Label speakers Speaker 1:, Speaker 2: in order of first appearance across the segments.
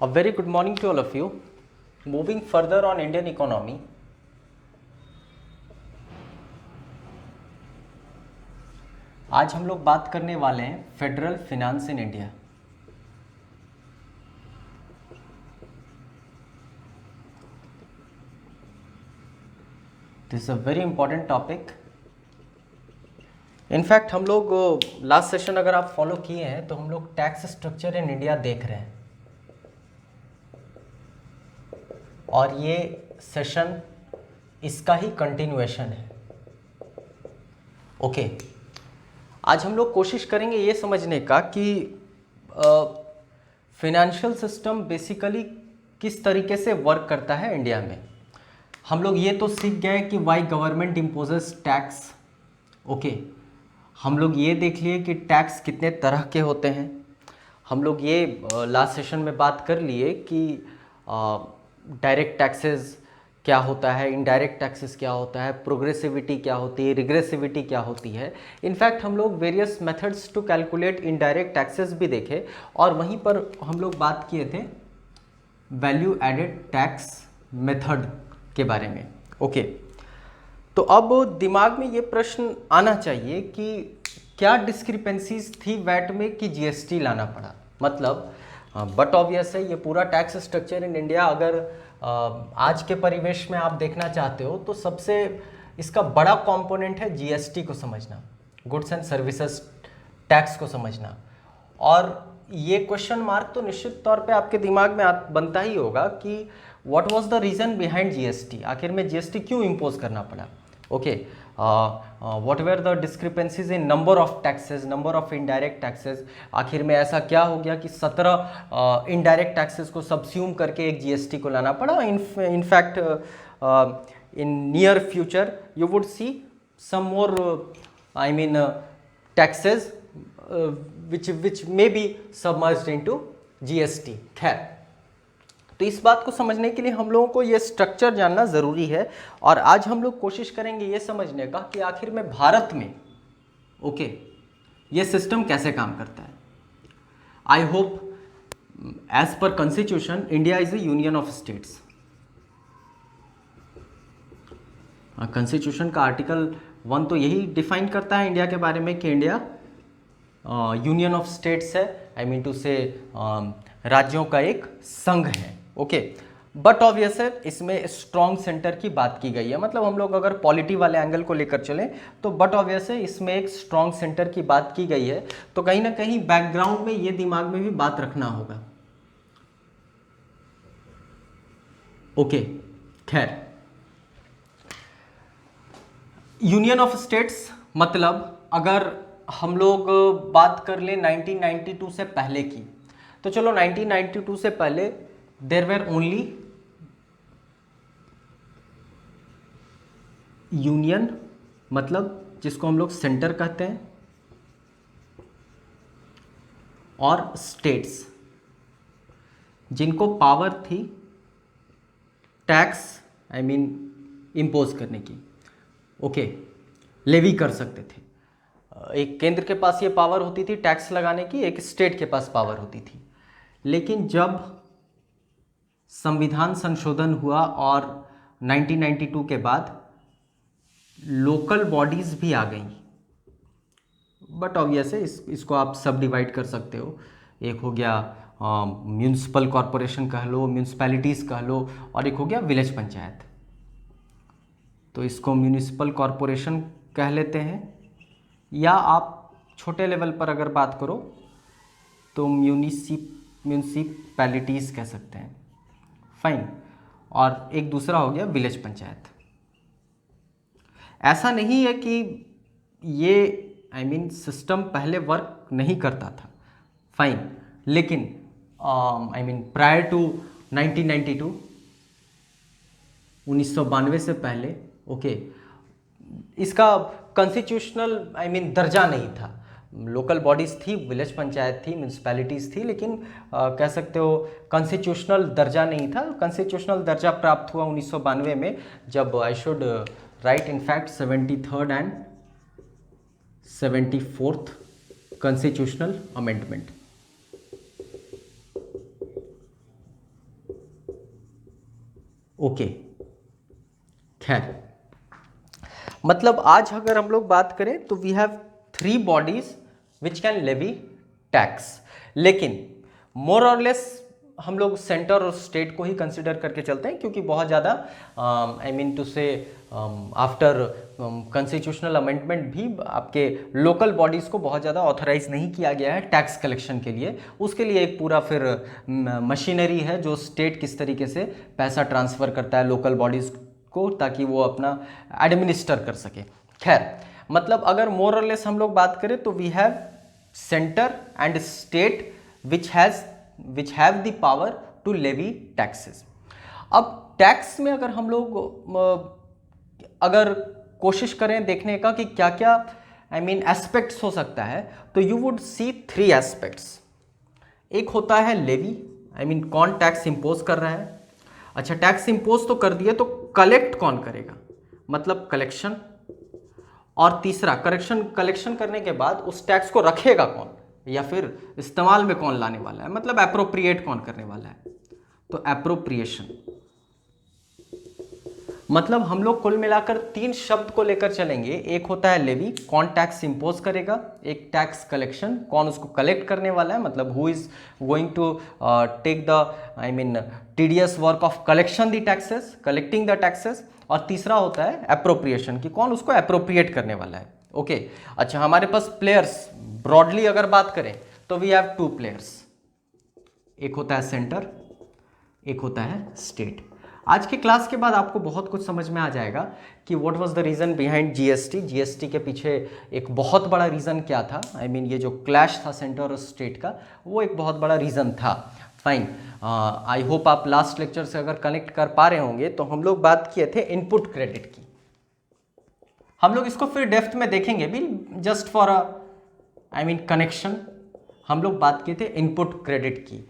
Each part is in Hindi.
Speaker 1: A very good morning to all of you. Moving further on Indian economy, आज हम लोग बात करने वाले हैं federal finance in India. This is a very important topic. In fact हम लोग लास्ट सेशन अगर आप फॉलो किए हैं तो हम लोग टैक्स स्ट्रक्चर इन इंडिया देख रहे हैं और ये सेशन इसका ही कंटिन्यूएशन है। ओके, आज हम लोग कोशिश करेंगे ये समझने का कि फिनेंशियल सिस्टम बेसिकली किस तरीके से वर्क करता है इंडिया में। हम लोग ये तो सीख गए कि why government imposes tax. Okay, हम लोग ये देख लिए कि टैक्स कितने तरह के होते हैं। हम लोग ये लास्ट सेशन में बात कर लिए कि डायरेक्ट टैक्सेस क्या होता है, इनडायरेक्ट टैक्सेस क्या होता है, प्रोग्रेसिविटी क्या होती है, रिग्रेसिविटी क्या होती है। इनफैक्ट हम लोग various methods to calculate indirect taxes भी देखे और वहीं पर हम लोग बात किए the value added tax method के बारे में। ओके, तो अब दिमाग में ये प्रश्न आना चाहिए कि क्या डिस्क्रिपेंसीज थी वैट में कि जीएसटी लाना पड़ा। मतलब बट ऑब्वियस है ये पूरा टैक्स स्ट्रक्चर इन इंडिया अगर आज के परिवेश में आप देखना चाहते हो तो सबसे इसका बड़ा कंपोनेंट है जीएसटी को समझना, गुड्स एंड सर्विसेज टैक्स को समझना। और ये क्वेश्चन मार्क तो निश्चित तौर पे आपके दिमाग में बनता ही होगा कि what was the reason behind GST, आखिर में जीएसटी क्यों इम्पोज करना पड़ा। Okay, what were the discrepancies in number of taxes, number of indirect taxes. आखिर में ऐसा क्या हो गया कि 17 इनडायरेक्ट टैक्सेस को सबस्यूम करके एक जीएसटी को लाना पड़ा। In fact in near future you would see some more I mean taxes which may be submerged into GST। खैर, तो इस बात को समझने के लिए हम लोगों को ये स्ट्रक्चर जानना ज़रूरी है और आज हम लोग कोशिश करेंगे ये समझने का कि आखिर में भारत में ओके ये सिस्टम कैसे काम करता है। I hope as per constitution India is a union of states. Constitution का आर्टिकल 1 तो यही डिफाइन करता है इंडिया के बारे में कि इंडिया यूनियन ऑफ स्टेट्स है, आई मीन टू से राज्यों का एक संघ है। ओके, बट ऑब्वियस है इसमें स्ट्रॉन्ग सेंटर की बात की गई है। मतलब हम लोग अगर पॉलिटी वाले एंगल को लेकर चलें तो बट ऑब्वियस है इसमें एक स्ट्रॉन्ग सेंटर की बात की गई है। तो कहीं ना कहीं बैकग्राउंड में ये दिमाग में भी बात रखना होगा। ओके, खैर, यूनियन ऑफ स्टेट्स मतलब अगर हम लोग बात कर लें 1992 से पहले की, तो चलो 1992 से पहले देयर वेर ओनली यूनियन, मतलब जिसको हम लोग सेंटर कहते हैं, और स्टेट्स जिनको पावर थी टैक्स आई मीन इम्पोज करने की। ओके, लेवी कर सकते थे। एक केंद्र के पास ये पावर होती थी टैक्स लगाने की, एक स्टेट के पास पावर होती थी। लेकिन जब संविधान संशोधन हुआ और 1992 के बाद लोकल बॉडीज भी आ गई। बट ऑब्वियस है इसको आप सब डिवाइड कर सकते हो। एक हो गया म्यूनिसिपल कॉरपोरेशन कह लो, म्यूनिसिपैलिटीज़ कह लो, और एक हो गया विलेज पंचायत। तो इसको म्यूनिसिपल कॉरपोरेशन कह लेते हैं, या आप छोटे लेवल पर अगर बात करो तो म्यूनिसिपैलिटीज़ कह सकते हैं। फाइन, और एक दूसरा हो गया विलेज पंचायत। ऐसा नहीं है कि ये आई मीन सिस्टम पहले वर्क नहीं करता था, फाइन, लेकिन आई मीन प्रायर टू 1992 1992 से पहले ओके इसका कॉन्स्टिट्यूशनल आई मीन दर्जा नहीं था। लोकल बॉडीज़ थी, विलेज पंचायत थी, म्यूनिसिपैलिटीज़ थी, लेकिन कह सकते हो कॉन्स्टिट्यूशनल दर्जा नहीं था। कॉन्स्टिट्यूशनल दर्जा प्राप्त हुआ 1992 में, जब I should write in fact 73rd and 74th constitutional amendment. Okay, खैर मतलब आज अगर हम लोग बात करें तो we have 3 bodies which can levy tax, लेकिन मोर और लेस हम लोग सेंटर और स्टेट को ही कंसिडर करके चलते हैं, क्योंकि बहुत ज़्यादा आई मीन टू से आफ्टर कॉन्स्टिट्यूशनल अमेंडमेंट भी आपके लोकल बॉडीज़ को बहुत ज़्यादा ऑथराइज नहीं किया गया है टैक्स कलेक्शन के लिए। उसके लिए एक पूरा फिर मशीनरी है जो स्टेट किस तरीके से पैसा ट्रांसफ़र करता है लोकल बॉडीज़ को, ताकि वो अपना एडमिनिस्टर कर सके। खैर मतलब अगर मोर और लेस हम लोग बात करें तो we have centre and state which have the power to levy taxes. अब टैक्स में अगर हम लोग अगर कोशिश करें देखने का कि क्या क्या आई मीन एस्पेक्ट्स हो सकता है, तो यू वुड सी 3 एस्पेक्ट्स। एक होता है लेवी, आई मीन कौन टैक्स इंपोज कर रहा है। अच्छा, टैक्स इंपोज तो कर दिए तो कलेक्ट कौन करेगा, मतलब कलेक्शन। और तीसरा कलेक्शन करने के बाद उस टैक्स को रखेगा कौन, या फिर इस्तेमाल में कौन लाने वाला है, मतलब एप्रोप्रिएट कौन करने वाला है। तो एप्रोप्रिएशन मतलब हम लोग कुल मिलाकर 3 शब्द को लेकर चलेंगे। एक होता है लेवी, कौन टैक्स इंपोज करेगा। एक टैक्स कलेक्शन, कौन उसको कलेक्ट करने वाला है, मतलब who is going to take the I mean tedious work of collection the taxes, collecting the taxes. और तीसरा होता है एप्रोप्रिएशन, कि कौन उसको एप्रोप्रिएट करने वाला है। ओके अच्छा, हमारे पास प्लेयर्स ब्रॉडली अगर बात करें तो वी हैव 2 प्लेयर्स, एक होता है सेंटर, एक होता है स्टेट। आज के क्लास के बाद आपको बहुत कुछ समझ में आ जाएगा कि what was the reason behind GST. GST के पीछे एक बहुत बड़ा रीज़न क्या था, आई मीन ये जो क्लैश था सेंटर और स्टेट का, वो एक बहुत बड़ा रीज़न था। फाइन, आई होप आप लास्ट लेक्चर से अगर कनेक्ट कर पा रहे होंगे। तो हम लोग बात किए थे इनपुट क्रेडिट की। हम लोग इसको फिर डेप्थ में देखेंगे भी, just for I mean connection. हम लोग बात किए थे इनपुट क्रेडिट की।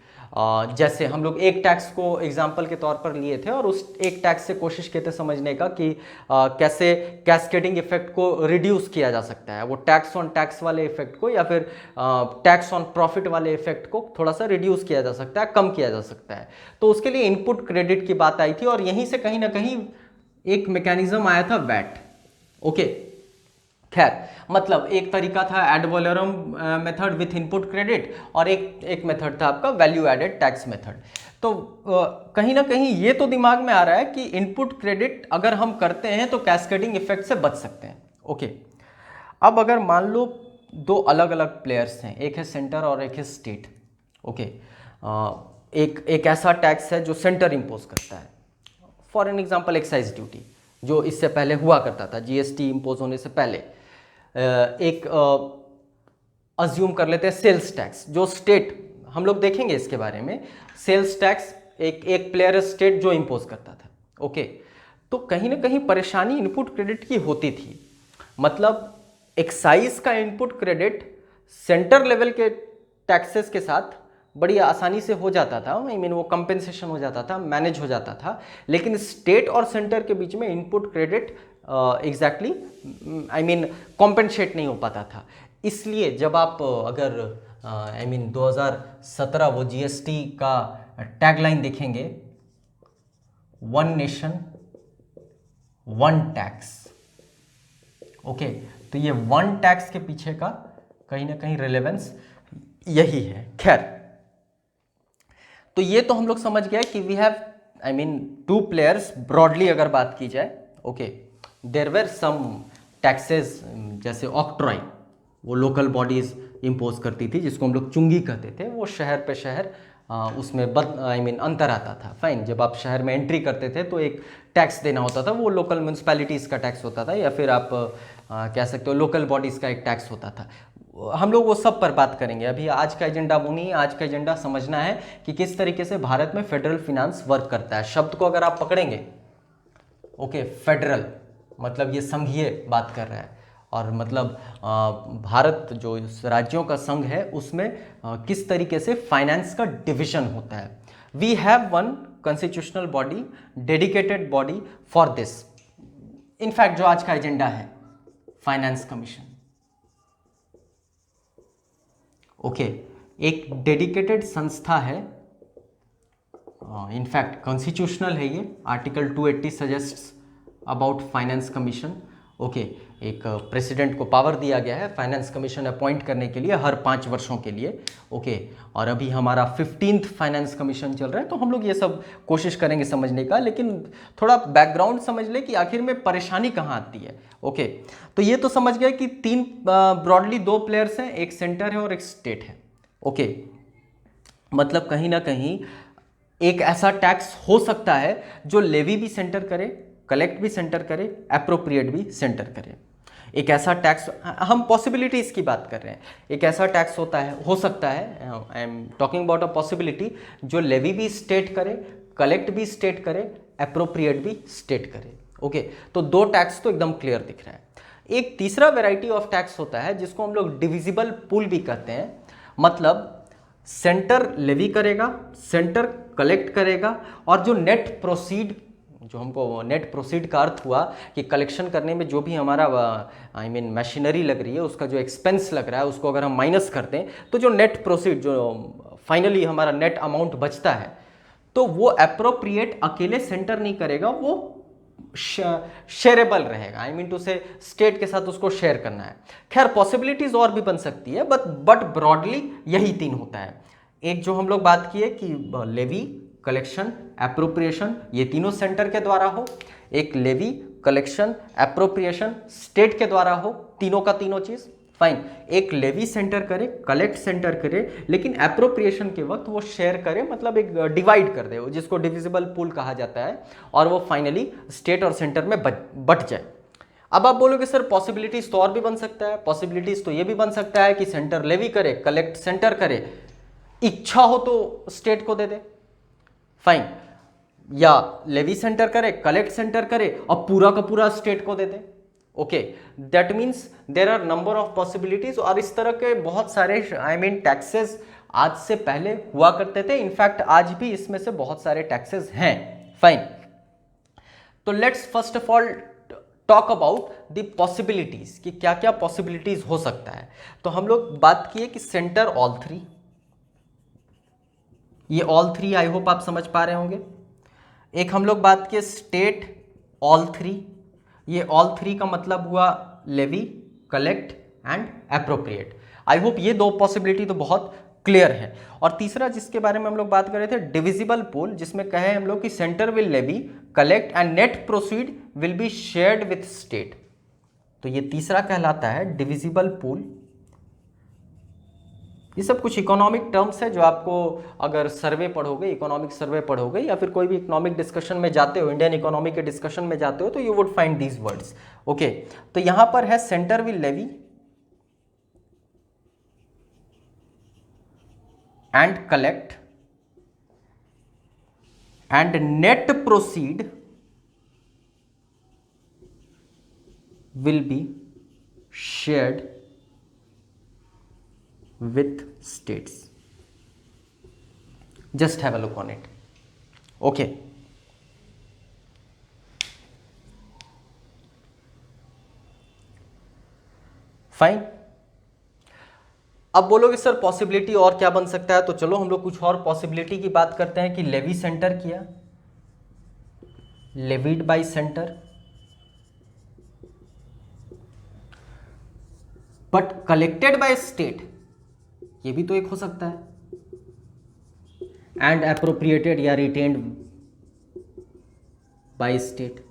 Speaker 1: जैसे हम लोग एक टैक्स को एग्जाम्पल के तौर पर लिए थे और उस एक टैक्स से कोशिश किए थे समझने का कि कैसे कैस्केडिंग इफेक्ट को रिड्यूस किया जा सकता है, वो टैक्स ऑन टैक्स वाले इफेक्ट को या फिर टैक्स ऑन प्रॉफिट वाले इफेक्ट को थोड़ा सा रिड्यूस किया जा सकता है, कम किया जा सकता है। तो उसके लिए इनपुट क्रेडिट की बात आई थी और यहीं से कहीं ना कहीं एक मैकेनिज्म आया था वैट। ओके खैर मतलब एक तरीका था ad valorem method with input credit, और एक मेथड था आपका वैल्यू एडेड टैक्स मेथड। तो कहीं ना कहीं ये तो दिमाग में आ रहा है कि इनपुट क्रेडिट अगर हम करते हैं तो कैस्केडिंग इफेक्ट से बच सकते हैं। ओके, अब अगर मान लो 2 अलग अलग प्लेयर्स हैं, एक है सेंटर और एक है स्टेट। ओके, एक ऐसा टैक्स है जो सेंटर इंपोज करता है, for an example excise duty, जो इससे पहले हुआ करता था जीएसटी इंपोज होने से पहले। एक अज्यूम कर लेते हैं सेल्स टैक्स, जो स्टेट, हम लोग देखेंगे इसके बारे में। सेल्स टैक्स एक प्लेयर स्टेट जो इंपोज करता था। ओके, तो कहीं ना कहीं परेशानी इनपुट क्रेडिट की होती थी, मतलब एक्साइज का इनपुट क्रेडिट सेंटर लेवल के टैक्सेस के साथ बड़ी आसानी से हो जाता था, आई मीन वो कंपेंसेशन हो जाता था, मैनेज हो जाता था। लेकिन स्टेट और सेंटर के बीच में input credit exactly I mean compensate नहीं हो पाता था। इसलिए जब आप अगर आई मीन 2017 वो जीएसटी का टैगलाइन देखेंगे, 1 नेशन 1 टैक्स। ओके, तो ये 1 टैक्स के पीछे का कहीं ना कहीं रिलेवेंस यही है। खैर, तो ये तो हम लोग समझ गए कि we have I mean 2 players broadly अगर बात की जाए। Okay, there were some taxes, जैसे ऑक्ट्रॉय, वो लोकल बॉडीज इंपोज करती थी, जिसको हम लोग चुंगी कहते थे। वो शहर पे शहर उसमें आई मीन अंतर आता था। फाइन, जब आप शहर में एंट्री करते थे तो एक टैक्स देना होता था, वो लोकल म्यूनसिपैलिटीज़ का टैक्स होता था, या फिर आप कह सकते हो लोकल बॉडीज़ का एक टैक्स होता था। हम लोग वो सब पर बात करेंगे। अभी आज का एजेंडा वो नहीं है, आज का एजेंडा समझना है कि किस तरीके से भारत में फेडरल फिनांस वर्क करता है। शब्द को अगर आप पकड़ेंगे, ओके, फेडरल मतलब ये संघीय बात कर रहा है, और मतलब भारत जो राज्यों का संघ है उसमें किस तरीके से फाइनेंस का डिवीजन होता है। We have 1 constitutional body, dedicated body for this. In fact जो आज का एजेंडा है, फाइनेंस कमीशन। ओके, एक डेडिकेटेड संस्था है इनफैक्ट कॉन्स्टिट्यूशनल है ये, article 280 suggests about finance commission. Okay, एक प्रेसिडेंट को पावर दिया गया है फाइनेंस कमीशन अपॉइंट करने के लिए हर 5 वर्षों के लिए। ओके, और अभी हमारा 15th फाइनेंस कमीशन चल रहा है, तो हम लोग ये सब कोशिश करेंगे समझने का, लेकिन थोड़ा बैकग्राउंड समझ ले कि आखिर में परेशानी कहाँ आती है। ओके, तो ये तो समझ गए कि तीन ब्रॉडली 2 प्लेयर्स हैं, एक सेंटर है और एक स्टेट है। ओके, मतलब कहीं ना कहीं एक ऐसा टैक्स हो सकता है जो लेवी भी सेंटर करे, कलेक्ट भी सेंटर करे, अप्रोप्रिएट भी सेंटर करे। एक ऐसा टैक्स, हम पॉसिबिलिटीज की बात कर रहे हैं, एक ऐसा टैक्स होता है, हो सकता है, I am talking about a possibility, जो लेवी भी स्टेट करे, कलेक्ट भी स्टेट करे, अप्रोप्रिएट भी स्टेट करे। ओके, तो 2 टैक्स तो एकदम क्लियर दिख रहा है। एक तीसरा वेराइटी ऑफ टैक्स होता है जिसको हम लोग डिविजिबल पूल भी कहते हैं, मतलब सेंटर लेवी करेगा, सेंटर कलेक्ट करेगा, और जो नेट प्रोसीड, जो हमको नेट प्रोसीड का अर्थ हुआ कि कलेक्शन करने में जो भी हमारा आई मीन मशीनरी लग रही है, उसका जो एक्सपेंस लग रहा है, उसको अगर हम माइनस करते हैं तो जो नेट प्रोसीड, जो फाइनली हमारा नेट अमाउंट बचता है, तो वो अप्रोप्रिएट अकेले सेंटर नहीं करेगा, वो शेयरेबल रहेगा। आई मीन टू से स्टेट के साथ उसको शेयर करना है। खैर पॉसिबिलिटीज और भी बन सकती है, बट ब्रॉडली यही 3 होता है। एक जो हम लोग बात किए कि लेवी, कलेक्शन, एप्रोप्रिएशन, ये तीनों सेंटर के द्वारा हो। एक लेवी, कलेक्शन, एप्रोप्रिएशन स्टेट के द्वारा हो, तीनों का तीनों चीज फाइन। एक लेवी सेंटर करे, कलेक्ट सेंटर करे, लेकिन एप्रोप्रिएशन के वक्त वो शेयर करे, मतलब एक डिवाइड कर दे, जिसको डिविजिबल पूल कहा जाता है, और वो फाइनली स्टेट और सेंटर में बट जाए। अब आप बोलोगे सर पॉसिबिलिटीज तो और भी बन सकता है। पॉसिबिलिटीज तो ये भी बन सकता है कि सेंटर लेवी करे, कलेक्ट सेंटर करे, इच्छा हो तो स्टेट को दे दे, फाइन, या लेवी सेंटर करे, कलेक्ट सेंटर करे, और पूरा का पूरा स्टेट को दे दे। Okay, that means there are number of possibilities, और इस तरह के बहुत सारे आई मीन टैक्सेस आज से पहले हुआ करते थे। इनफैक्ट आज भी इसमें से बहुत सारे टैक्सेस हैं, फाइन। तो let's first of all talk about the possibilities कि क्या क्या पॉसिबिलिटीज हो सकता है। तो हम लोग बात किए कि सेंटर ऑल 3, ये ऑल 3 आई होप आप समझ पा रहे होंगे। एक हम लोग बात किए स्टेट ऑल 3, ये ऑल 3 का मतलब हुआ levy, collect and appropriate. I hope ये 2 पॉसिबिलिटी तो बहुत क्लियर है। और तीसरा जिसके बारे में हम लोग बात कर रहे थे, डिविजिबल पूल, जिसमें कहे हम लोग कि centre will levy, collect and net proceed will be shared with state. तो ये तीसरा कहलाता है डिविजिबल पूल। ये सब कुछ इकोनॉमिक टर्म्स है जो आपको अगर सर्वे पढ़ोगे, इकोनॉमिक सर्वे पढ़ोगे, या फिर कोई भी इकोनॉमिक डिस्कशन में जाते हो, इंडियन इकोनॉमी के डिस्कशन में जाते हो, तो you would find these words. Okay, तो यहां पर है centre will levy and collect and net proceed will be shared with states. Just have a look on it. Okay. Fine. अब बोलोगे सर पॉसिबिलिटी और क्या बन सकता है, तो चलो हम लोग कुछ और पॉसिबिलिटी की बात करते हैं कि लेवी सेंटर किया, levied by centre, but collected by state, ये भी तो एक हो सकता है, एंड एप्रोप्रिएटेड या retained by state,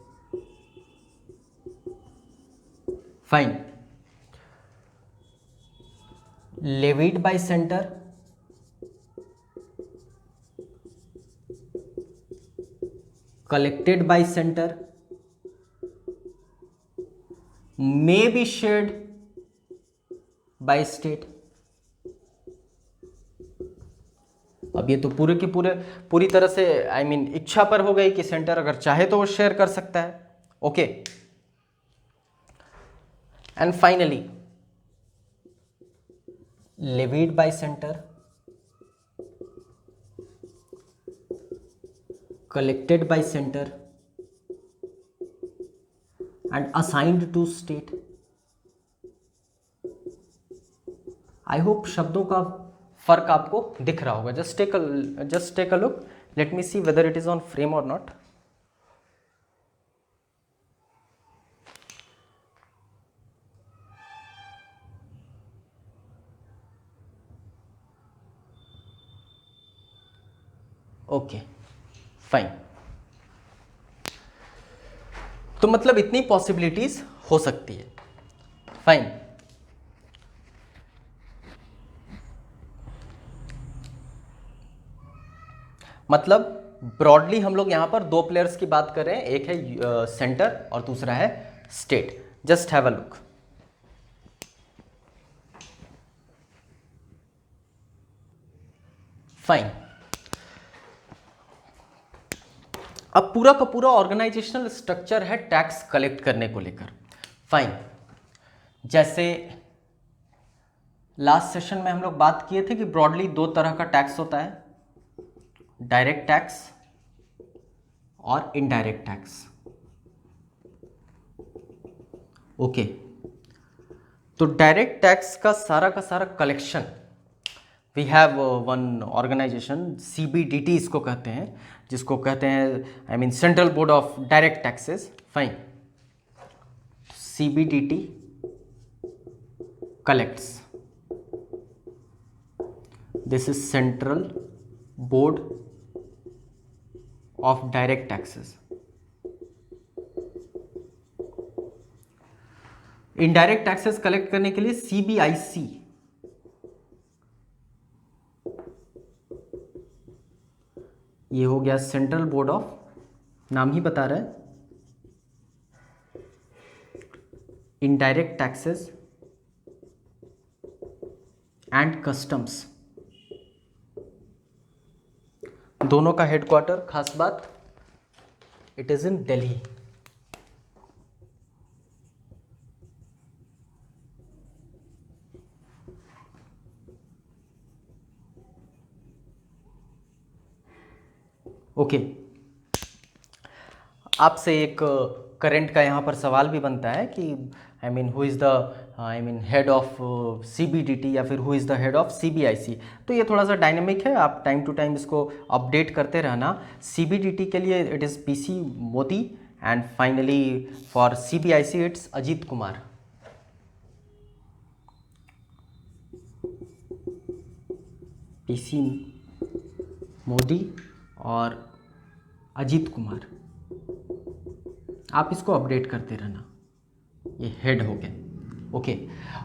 Speaker 1: fine. Levied by centre, collected by centre, may be shared by state. अब ये तो पूरे के पूरे पूरी तरह से आई मीन इच्छा पर हो गई कि सेंटर अगर चाहे तो वो शेयर कर सकता है। Okay, and finally levied by centre, collected by centre and assigned to state. I hope शब्दों का फर्क आपको दिख रहा होगा। Just take a look Let me see whether it is on frame or not. Okay fine. तो मतलब इतनी पॉसिबिलिटीज हो सकती है। फाइन। मतलब ब्रॉडली हम लोग यहां पर दो प्लेयर्स की बात कर रहे हैं, एक है सेंटर और दूसरा है state. Just have a look. Fine. अब पूरा का पूरा ऑर्गेनाइजेशनल स्ट्रक्चर है टैक्स कलेक्ट करने को लेकर। फाइन। जैसे लास्ट सेशन में हम लोग बात किए थे कि ब्रॉडली दो तरह का टैक्स होता है, डायरेक्ट टैक्स और इनडायरेक्ट टैक्स। ओके। तो डायरेक्ट टैक्स का सारा collection, we have one organisation CBDT इसको कहते हैं, जिसको कहते हैं I mean central board of direct taxes. Fine. CBDT collects, this is Central Board of Direct Taxes. Indirect taxes collect करने के लिए CBIC, ये हो गया सेंट्रल बोर्ड ऑफ, नाम ही बता रहा है, इनडायरेक्ट टैक्सेस एंड कस्टम्स। दोनों का हेडक्वार्टर, खास बात, it is in Delhi. Okay. आपसे एक करंट का यहाँ पर सवाल भी बनता है कि I mean who is the head of CBDT या फिर who is the head of CBIC। तो ये थोड़ा सा डायनेमिक है, आप टाइम टू टाइम इसको अपडेट करते रहना। CBDT के लिए it is PC Modi and finally for CBIC it's Ajit Kumar. PC Modi और अजीत कुमार, आप इसको अपडेट करते रहना। ये हेड हो गए। ओके।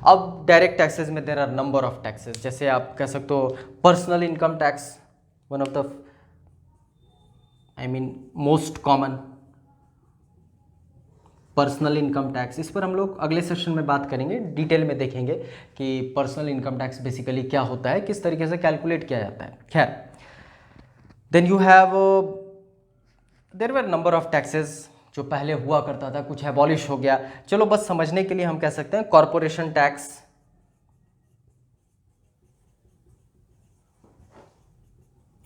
Speaker 1: अब डायरेक्ट टैक्सेस में there are number of taxes. जैसे आप कह सकते हो personal income tax, one of the most common personal income tax. इस पर हम लोग अगले सेशन में बात करेंगे, डिटेल में देखेंगे कि पर्सनल इनकम टैक्स बेसिकली क्या होता है, किस तरीके से कैलकुलेट किया जाता है। खैर, then you have there were number of taxes जो पहले हुआ करता था, कुछ एबॉलिश हो गया। चलो बस समझने के लिए हम कह सकते हैं corporation tax,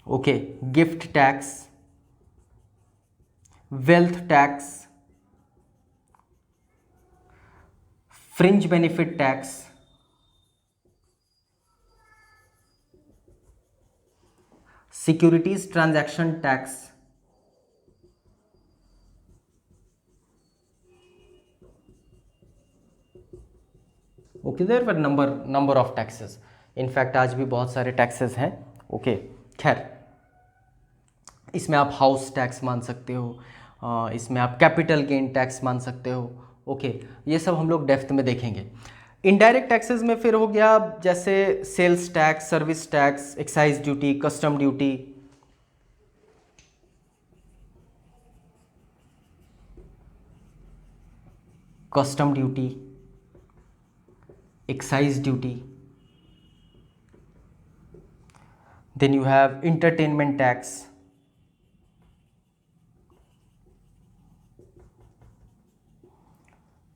Speaker 1: okay, gift tax, wealth tax, fringe benefit tax, securities transaction tax, okay. There were number of taxes. In fact आज भी बहुत सारे टैक्सेस हैं। ओके। खैर, इसमें आप हाउस टैक्स मान सकते हो, इसमें आप कैपिटल गेन टैक्स मान सकते हो। ओके, ये सब हम लोग डेप्थ में देखेंगे। इनडायरेक्ट टैक्सेस में फिर हो गया जैसे sales tax, service tax, excise duty, custom duty, excise duty, then you have entertainment tax,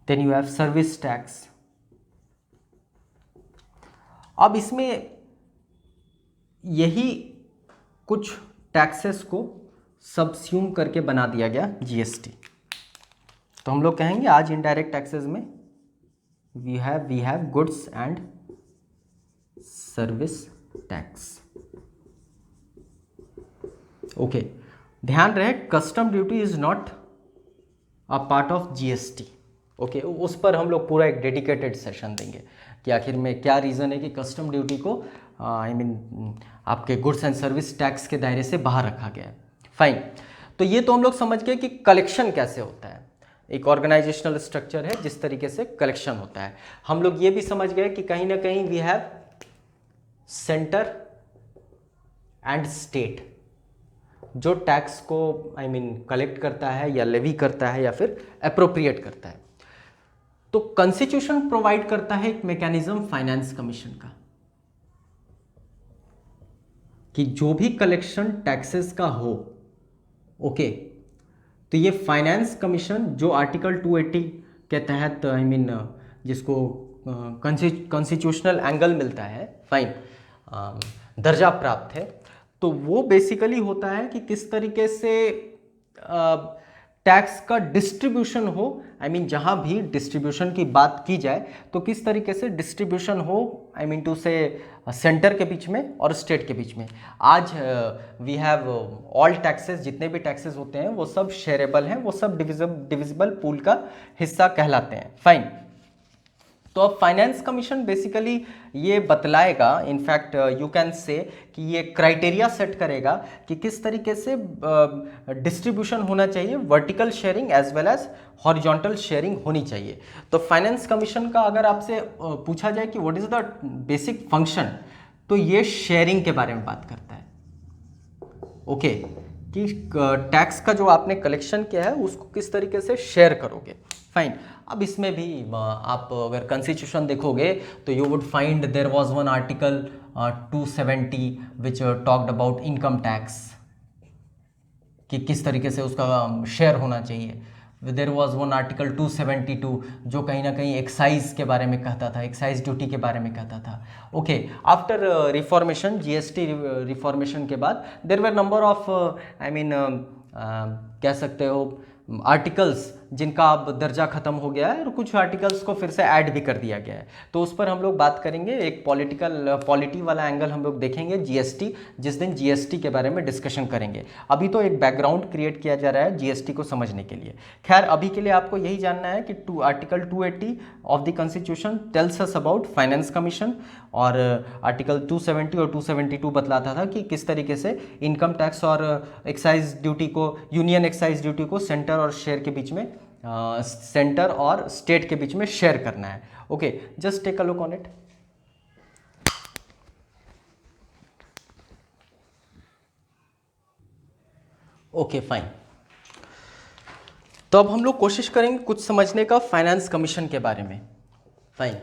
Speaker 1: then you have service tax। अब इसमें यही कुछ टैक्सेस को सबस्यूम करके बना दिया गया GST। तो हम लोग कहेंगे आज इनडायरेक्ट टैक्सेस में we have goods and service tax. Okay, ध्यान रहे custom duty is not a part of GST. Okay, उस पर हम लोग पूरा एक डेडिकेटेड सेशन देंगे कि आखिर में क्या रीज़न है कि कस्टम ड्यूटी को आई मीन आपके गुड्स एंड सर्विस टैक्स के दायरे से बाहर रखा गया है। फाइन, तो ये तो हम लोग समझ गए कि कलेक्शन कैसे होता है, एक ऑर्गेनाइजेशनल स्ट्रक्चर है जिस तरीके से कलेक्शन होता है। हम लोग ये भी समझ गए कि कहीं ना कहीं we have centre and state जो टैक्स को आई मीन कलेक्ट करता है या लेवी करता है या फिर अप्रोप्रिएट करता है। तो कॉन्स्टिट्यूशन प्रोवाइड करता है एक मैकेनिज्म फाइनेंस कमीशन का कि जो भी कलेक्शन टैक्सेस का हो, ओके, तो ये फाइनेंस कमीशन जो आर्टिकल 280 के तहत आई मीन जिसको कॉन्स्टिट्यूशनल एंगल मिलता है, फाइन, दर्जा प्राप्त है, तो वो बेसिकली होता है कि किस तरीके से टैक्स का डिस्ट्रीब्यूशन हो, आई मीन जहाँ भी डिस्ट्रीब्यूशन की बात की जाए तो किस तरीके से डिस्ट्रीब्यूशन हो, आई मीन टू से सेंटर के बीच में और स्टेट के बीच में। आज वी हैव ऑल टैक्सेस, जितने भी टैक्सेस होते हैं वो सब शेयरेबल हैं, वो सब डिविजिबल पूल का हिस्सा कहलाते हैं। फाइन, तो अब फाइनेंस कमीशन बेसिकली ये बतलाएगा, इनफैक्ट यू कैन से कि ये क्राइटेरिया सेट करेगा कि किस तरीके से डिस्ट्रीब्यूशन होना चाहिए, vertical sharing as well as horizontal sharing होनी चाहिए। तो फाइनेंस कमीशन का अगर आपसे पूछा जाए कि what is the basic function, तो ये शेयरिंग के बारे में बात करता है। ओके, कि टैक्स का जो आपने कलेक्शन किया है उसको किस तरीके से शेयर करोगे। फाइन, अब इसमें भी आप अगर कॉन्स्टिट्यूशन देखोगे तो you would find there was one article 270 which talked about income tax, कि किस तरीके से उसका शेयर होना चाहिए। देयर वाज वन आर्टिकल 272 जो कहीं ना कहीं एक्साइज के बारे में कहता था, एक्साइज ड्यूटी के बारे में कहता था। Okay, after reformation, GST reformation के बाद there were number of I mean कह सकते हो आर्टिकल्स जिनका अब दर्जा खत्म हो गया है और कुछ आर्टिकल्स को फिर से ऐड भी कर दिया गया है। तो उस पर हम लोग बात करेंगे, एक पॉलिटी वाला एंगल हम लोग देखेंगे जीएसटी, जिस दिन जीएसटी के बारे में डिस्कशन करेंगे। अभी तो एक बैकग्राउंड क्रिएट किया जा रहा है जीएसटी को समझने के लिए। खैर, अभी के लिए आपको यही जानना है कि article 280 of the constitution tales us about finance commission, और आर्टिकल 270 और 272 बतलाता था कि किस तरीके से इनकम टैक्स और एक्साइज ड्यूटी को, यूनियन एक्साइज ड्यूटी को सेंटर और शेयर के बीच में, सेंटर और स्टेट के बीच में शेयर करना है। Okay, just take a look on it. Okay, fine, तो अब हम लोग कोशिश करेंगे कुछ समझने का फाइनेंस कमीशन के बारे में। फाइन,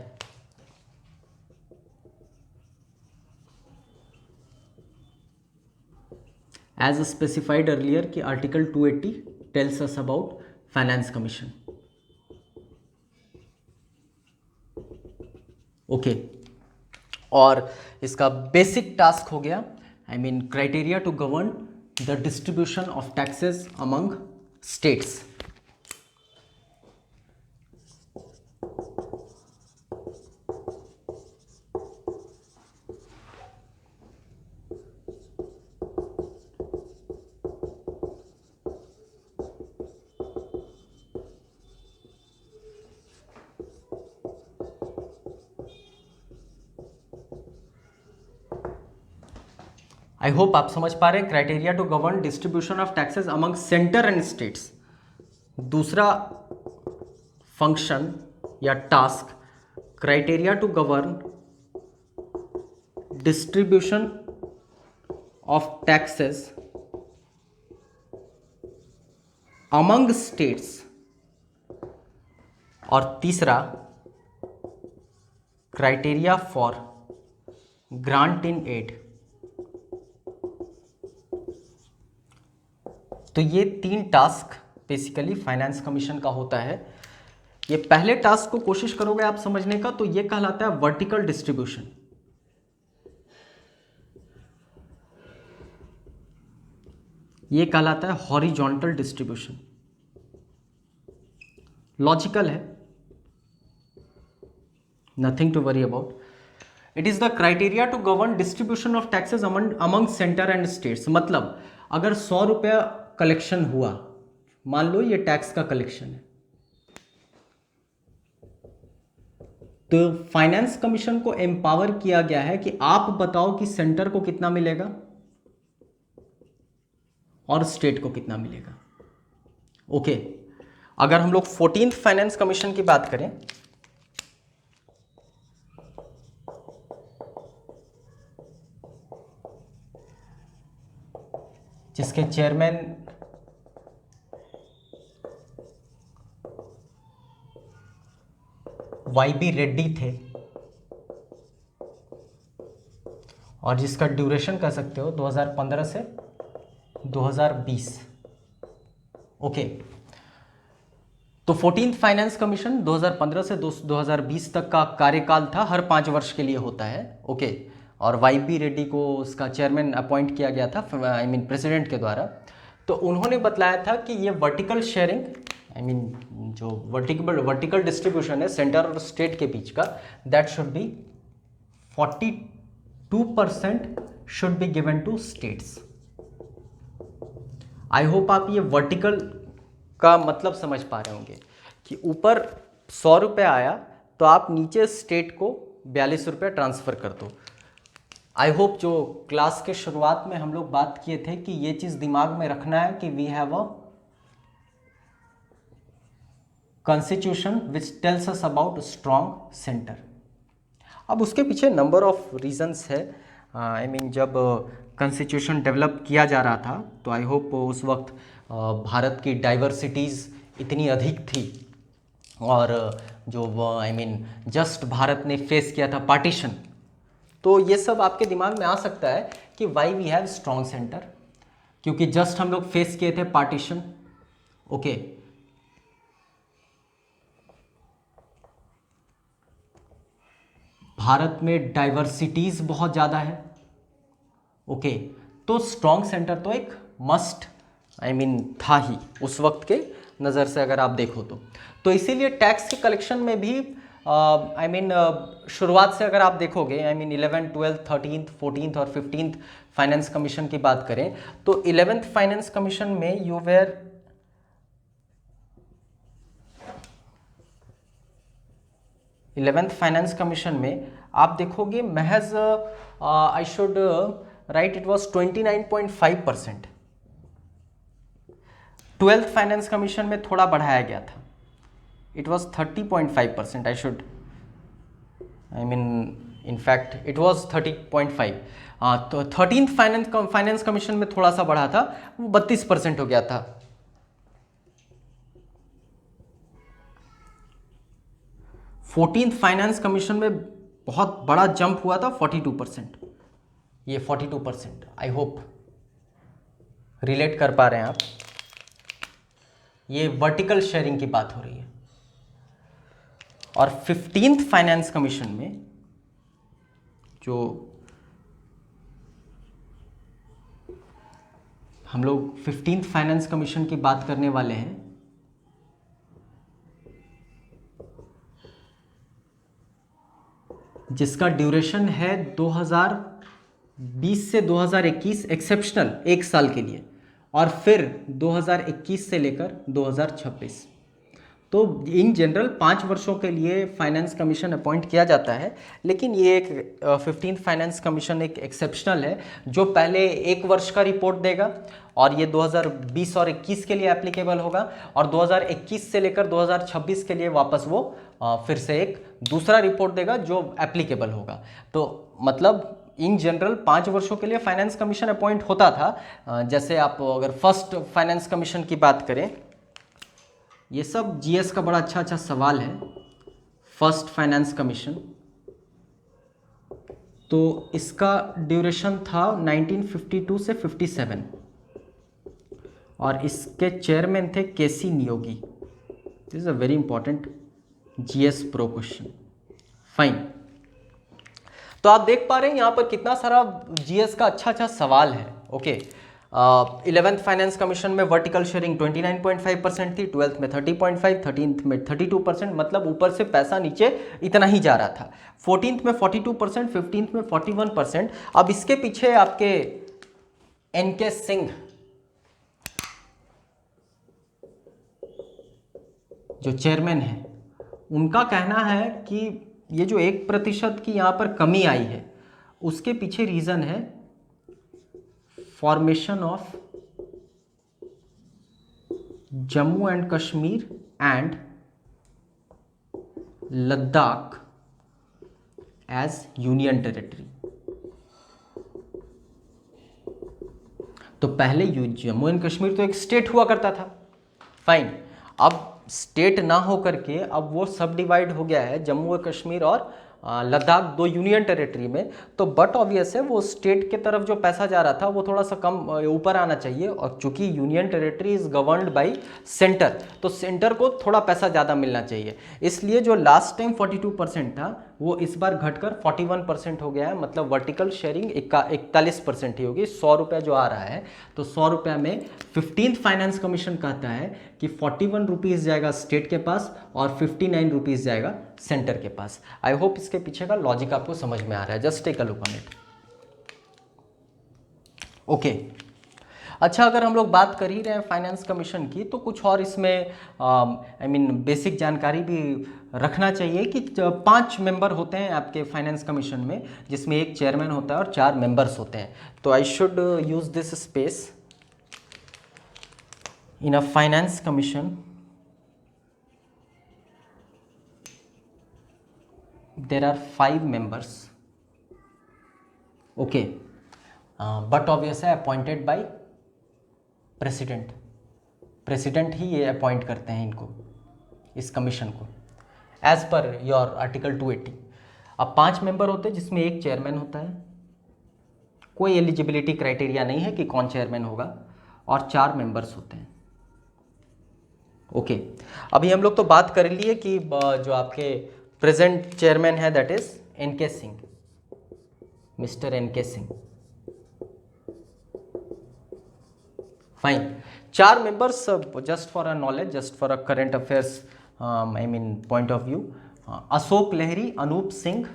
Speaker 1: एज स्पेसिफाइड अर्लियर कि article 280 tells us about finance commission. Okay, और इसका बेसिक टास्क हो गया, I mean criteria to govern the distribution of taxes among states. I hope आप समझ पा रहे हैं, criteria to govern distribution of taxes among centre and states. दूसरा फंक्शन या task, criteria to govern distribution of taxes among states, और तीसरा criteria for grant in add. तो ये 3 टास्क बेसिकली फाइनेंस कमीशन का होता है। ये पहले टास्क को कोशिश करोगे आप समझने का, तो ये कहलाता है वर्टिकल डिस्ट्रीब्यूशन। ये कहलाता है हॉरिजॉन्टल डिस्ट्रीब्यूशन। लॉजिकल है, nothing to worry about. It is the criteria to govern distribution of taxes among centre and states. मतलब अगर 100 रुपया कलेक्शन हुआ, मान लो ये टैक्स का कलेक्शन है, तो फाइनेंस कमीशन को एम्पावर किया गया है कि आप बताओ कि सेंटर को कितना मिलेगा और स्टेट को कितना मिलेगा। ओके, अगर हम लोग 14th फाइनेंस कमीशन की बात करें, जिसके चेयरमैन YB रेड्डी थे और जिसका ड्यूरेशन कह सकते हो 2015 से 2020। ओके, तो 14th फाइनेंस कमीशन 2015 से 2020 तक का कार्यकाल था, हर 5 वर्ष के लिए होता है। ओके, और YB रेड्डी को उसका चेयरमैन अपॉइंट किया गया था, प्रेसिडेंट के द्वारा। तो उन्होंने बतलाया था कि ये वर्टिकल शेयरिंग, जो वर्टिकल डिस्ट्रीब्यूशन है सेंटर और स्टेट के बीच का, that should be 42% should be given to states. I hope आप ये वर्टिकल का मतलब समझ पा रहे होंगे कि ऊपर 100 रुपये आया तो आप नीचे स्टेट को 42 रुपये ट्रांसफ़र कर दो। आई होप जो क्लास के शुरुआत में हम लोग बात किए थे कि ये चीज़ दिमाग में रखना है कि we have a constitution which tells us about strong centre. अब उसके पीछे नंबर ऑफ रीजंस है। जब कॉन्स्टिट्यूशन डेवलप किया जा रहा था तो आई होप उस वक्त भारत की डाइवर्सिटीज़ इतनी अधिक थी और जो जस्ट भारत ने फेस किया था पार्टीशन, तो ये सब आपके दिमाग में आ सकता है कि why we have strong centre, क्योंकि जस्ट हम लोग फेस किए थे पार्टीशन। ओके, भारत में डाइवर्सिटीज़ बहुत ज़्यादा है। ओके, तो स्ट्रॉन्ग सेंटर तो एक मस्ट था ही उस वक्त के नज़र से अगर आप देखो तो इसीलिए टैक्स के कलेक्शन में भी शुरुआत से अगर आप देखोगे 11, 12, 13, 14 और 15th फाइनेंस कमीशन की बात करें तो 11th फाइनेंस कमीशन में you were 11th finance commission में आप देखोगे महज I should write it was 29.5%। 12th finance commission में थोड़ा बढ़ाया गया था, it was 30.5%। I should in fact it was 30.5। तो 13th फाइनेंस कमीशन में थोड़ा सा बढ़ा था, वो 32% हो गया था। फोर्टीन्थ फाइनेंस कमीशन में बहुत बड़ा जंप हुआ था, 42%। ये 42%, आई होप रिलेट कर पा रहे हैं आप। ये वर्टिकल शेयरिंग की बात हो रही है। और 15th फाइनेंस कमीशन में जो हम लोग 15th फाइनेंस कमीशन की बात करने वाले हैं, जिसका ड्यूरेशन है 2020 से 2021 एक्सेप्शनल 1 साल के लिए, और फिर 2021 से लेकर 2026। तो इन जनरल 5 वर्षों के लिए फाइनेंस कमीशन अपॉइंट किया जाता है, लेकिन ये एक 15th फाइनेंस कमीशन एक एक्सेप्शनल है जो पहले 1 वर्ष का रिपोर्ट देगा और ये 2020 और 21 के लिए एप्लीकेबल होगा, और 2021 से लेकर 2026 के लिए वापस वो फिर से एक दूसरा रिपोर्ट देगा जो एप्लीकेबल होगा। तो मतलब इन जनरल 5 वर्षों के लिए फाइनेंस कमीशन अपॉइंट होता था। जैसे आप अगर फर्स्ट फाइनेंस कमीशन की बात करें, ये सब जीएस का बड़ा अच्छा सवाल है। फर्स्ट फाइनेंस कमीशन, तो इसका ड्यूरेशन था 1952 से 57 और इसके चेयरमैन थे KC Neogy. This is a very important GS pro question. Fine, तो आप देख पा रहे हैं यहाँ पर कितना सारा जीएस का अच्छा सवाल है। ओके, 11th फाइनेंस कमीशन में वर्टिकल शेयरिंग 29.5% थी, 12th में 30.5, 13th में 32%, मतलब ऊपर से पैसा नीचे इतना ही जा रहा था। 14th में 42%, 15th में 41%। अब इसके पीछे आपके एनके सिंह जो चेयरमैन है, उनका कहना है कि ये जो 1% की यहाँ पर कमी आई है, उसके पीछे रीज़न है formation of Jammu and Kashmir and Ladakh as union territory. तो पहले जम्मू एंड कश्मीर तो एक स्टेट हुआ करता था, फाइन। अब स्टेट ना हो करके अब वो सब डिवाइड हो गया है, जम्मू और कश्मीर और लद्दाख 2 यूनियन टेरिटरी में। तो बट ऑब्वियस है वो स्टेट के तरफ जो पैसा जा रहा था वो थोड़ा सा कम ऊपर आना चाहिए, और चूंकि union territory is governed bye centre, तो सेंटर को थोड़ा पैसा ज़्यादा मिलना चाहिए। इसलिए जो लास्ट टाइम 42% था वो इस बार घटकर 41% हो गया है, मतलब वर्टिकल शेयरिंग 41% ही होगी। 100 रुपया जो आ रहा है, तो 100 रुपया में 15th फाइनेंस कमीशन कहता है कि 41 रुपीज़ जाएगा स्टेट के पास और 59 रुपीज़ जाएगा सेंटर के पास। आई होप इसके पीछे का लॉजिक आपको समझ में आ रहा है। Just take a look on it. Okay, अच्छा, अगर हम लोग बात कर ही रहे हैं फाइनेंस कमीशन की, तो कुछ और इसमें बेसिक जानकारी भी रखना चाहिए कि 5 मेंबर होते हैं आपके फाइनेंस कमीशन में, जिसमें एक चेयरमैन होता है और 4 मेंबर्स होते हैं। तो I should use this space in a finance commission. there are 5 members, okay, but obviously appointed by president। President ही ये अपॉइंट करते हैं इनको, इस कमीशन को, एज पर योर आर्टिकल 280। अब 5 मेंबर होते हैं जिसमें एक चेयरमैन होता है, कोई एलिजिबिलिटी क्राइटेरिया नहीं है कि कौन चेयरमैन होगा, और 4 मेंबर्स होते हैं। ओके, अभी हम लोग तो बात कर लिए कि जो आपके प्रेजेंट चेयरमैन है that is NK Singh, mister NK Singh, fine. 4 members, just for a knowledge, just for a current affairs point of view, Ashok Lahiri, Anoop Singh,